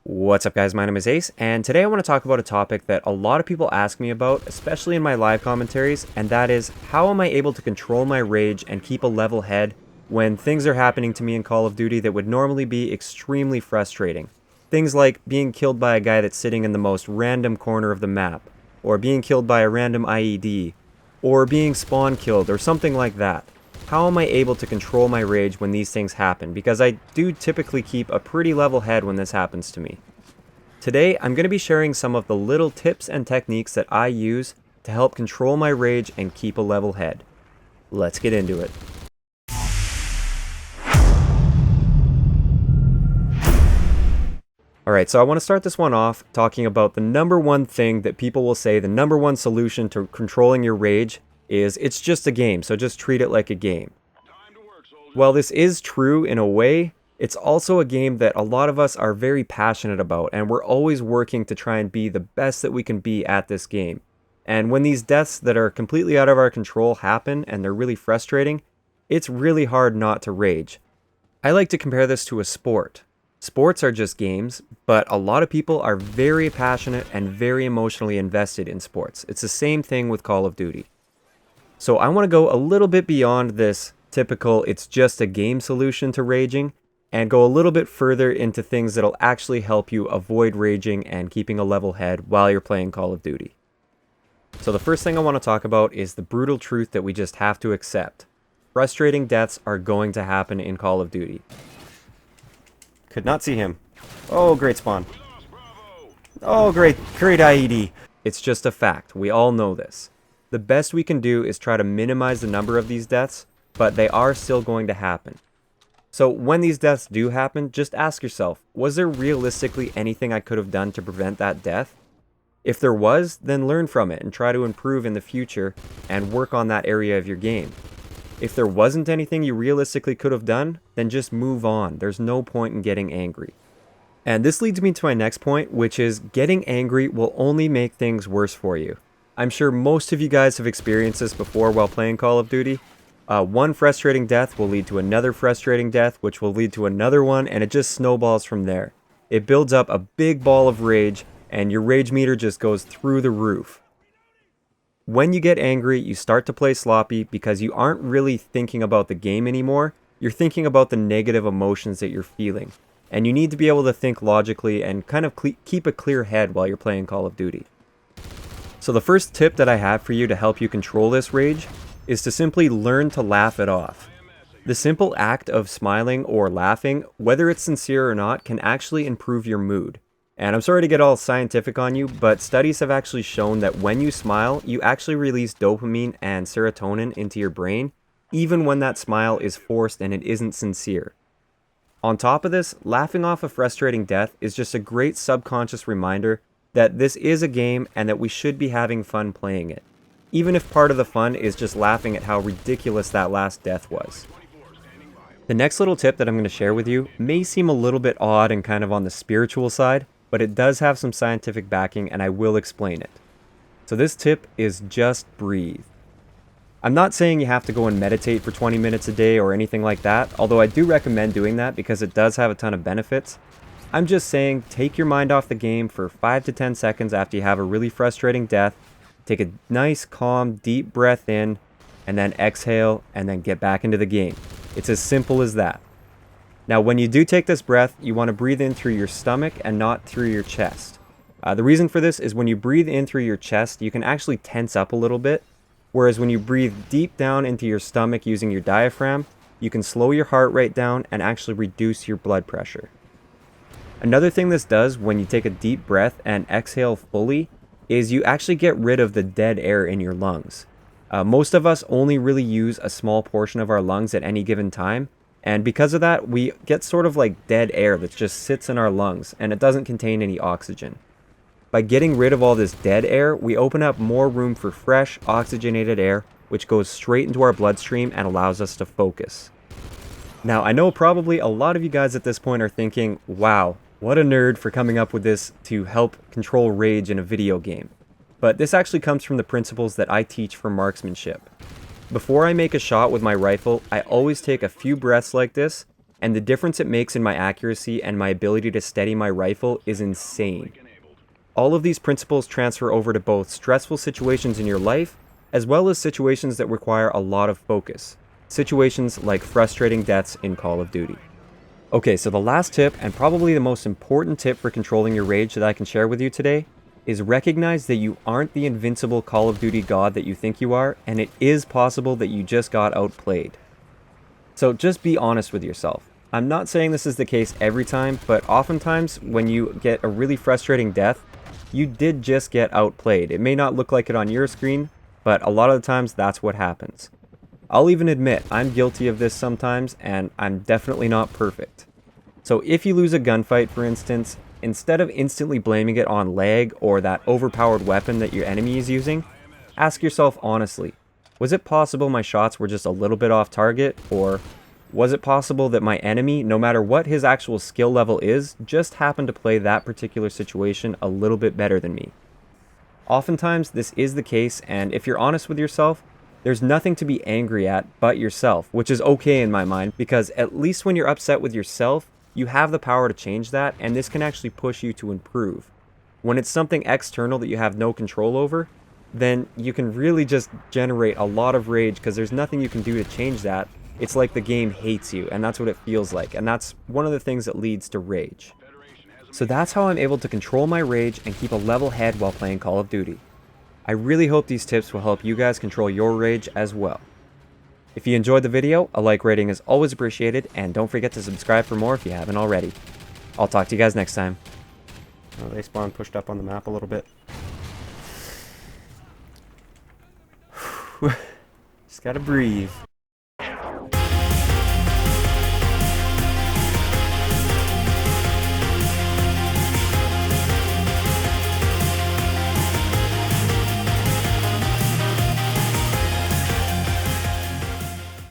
What's up guys, my name is Ace, and today I want to talk about a topic that a lot of people ask me about, especially in my live commentaries, and that is, how am I able to control my rage and keep a level head when things are happening to me in Call of Duty that would normally be extremely frustrating. Things like being killed by a guy that's sitting in the most random corner of the map, or being killed by a random IED, or being spawn killed, or something like that. How am I able to control my rage when these things happen? Because I do typically keep a pretty level head when this happens to me. Today, I'm going to be sharing some of the little tips and techniques that I use to help control my rage and keep a level head. Let's get into it. Alright, so I want to start this one off talking about the number one thing that people will say, the number one solution to controlling your rage is it's just a game, so just treat it like a game. While this is true in a way, it's also a game that a lot of us are very passionate about, and we're always working to try and be the best that we can be at this game. And when these deaths that are completely out of our control happen and they're really frustrating, it's really hard not to rage. I like to compare this to a sport. Sports are just games, but a lot of people are very passionate and very emotionally invested in sports. It's the same thing with Call of Duty. So I want to go a little bit beyond this typical it's just a game solution to raging and go a little bit further into things that'll actually help you avoid raging and keeping a level head while you're playing Call of Duty. So the first thing I want to talk about is the brutal truth that we just have to accept. Frustrating deaths are going to happen in Call of Duty. Could not see him. Oh, great spawn. Oh, great IED. It's just a fact. We all know this. The best we can do is try to minimize the number of these deaths, but they are still going to happen. So when these deaths do happen, just ask yourself, was there realistically anything I could have done to prevent that death? If there was, then learn from it and try to improve in the future and work on that area of your game. If there wasn't anything you realistically could have done, then just move on. There's no point in getting angry. And this leads me to my next point, which is getting angry will only make things worse for you. I'm sure most of you guys have experienced this before while playing Call of Duty. One frustrating death will lead to another frustrating death, which will lead to another one, and it just snowballs from there. It builds up a big ball of rage, and your rage meter just goes through the roof. When you get angry, you start to play sloppy because you aren't really thinking about the game anymore. You're thinking about the negative emotions that you're feeling. And you need to be able to think logically and kind of keep a clear head while you're playing Call of Duty. So the first tip that I have for you to help you control this rage is to simply learn to laugh it off. The simple act of smiling or laughing, whether it's sincere or not, can actually improve your mood. And I'm sorry to get all scientific on you, but studies have actually shown that when you smile, you actually release dopamine and serotonin into your brain, even when that smile is forced and it isn't sincere. On top of this, laughing off a frustrating death is just a great subconscious reminder that this is a game and that we should be having fun playing it, even if part of the fun is just laughing at how ridiculous that last death was. The next little tip that I'm going to share with you may seem a little bit odd and kind of on the spiritual side, but it does have some scientific backing and I will explain it. So this tip is just breathe. I'm not saying you have to go and meditate for 20 minutes a day or anything like that, although I do recommend doing that because it does have a ton of benefits. I'm just saying take your mind off the game for 5 to 10 seconds after you have a really frustrating death. Take a nice, calm, deep breath in, and then exhale, and then get back into the game. It's as simple as that. Now, when you do take this breath, you want to breathe in through your stomach and not through your chest. The reason for this is when you breathe in through your chest, you can actually tense up a little bit, whereas when you breathe deep down into your stomach using your diaphragm, you can slow your heart rate down and actually reduce your blood pressure. Another thing this does when you take a deep breath and exhale fully is you actually get rid of the dead air in your lungs. Most of us only really use a small portion of our lungs at any given time, and because of that, we get sort of like dead air that just sits in our lungs, and it doesn't contain any oxygen. By getting rid of all this dead air, we open up more room for fresh, oxygenated air, which goes straight into our bloodstream and allows us to focus. Now, I know probably a lot of you guys at this point are thinking, wow, what a nerd for coming up with this to help control rage in a video game. But this actually comes from the principles that I teach for marksmanship. Before I make a shot with my rifle, I always take a few breaths like this, and the difference it makes in my accuracy and my ability to steady my rifle is insane. All of these principles transfer over to both stressful situations in your life, as well as situations that require a lot of focus. Situations like frustrating deaths in Call of Duty. Okay, so the last tip, and probably the most important tip for controlling your rage that I can share with you today, is recognize that you aren't the invincible Call of Duty god that you think you are, and it is possible that you just got outplayed. So just be honest with yourself. I'm not saying this is the case every time, but oftentimes when you get a really frustrating death, you did just get outplayed. It may not look like it on your screen, but a lot of the times that's what happens. I'll even admit I'm guilty of this sometimes, and I'm definitely not perfect. So if you lose a gunfight, for instance, instead of instantly blaming it on lag or that overpowered weapon that your enemy is using, ask yourself honestly, was it possible my shots were just a little bit off target, or was it possible that my enemy, no matter what his actual skill level is, just happened to play that particular situation a little bit better than me? Oftentimes this is the case, and if you're honest with yourself, there's nothing to be angry at but yourself, which is okay in my mind, because at least when you're upset with yourself, you have the power to change that, and this can actually push you to improve. When it's something external that you have no control over, then you can really just generate a lot of rage because there's nothing you can do to change that. It's like the game hates you, and that's what it feels like, and that's one of the things that leads to rage. So that's how I'm able to control my rage and keep a level head while playing Call of Duty. I really hope these tips will help you guys control your rage as well. If you enjoyed the video, a like rating is always appreciated, and don't forget to subscribe for more if you haven't already. I'll talk to you guys next time. Oh, they spawn pushed up on the map a little bit. Just gotta breathe.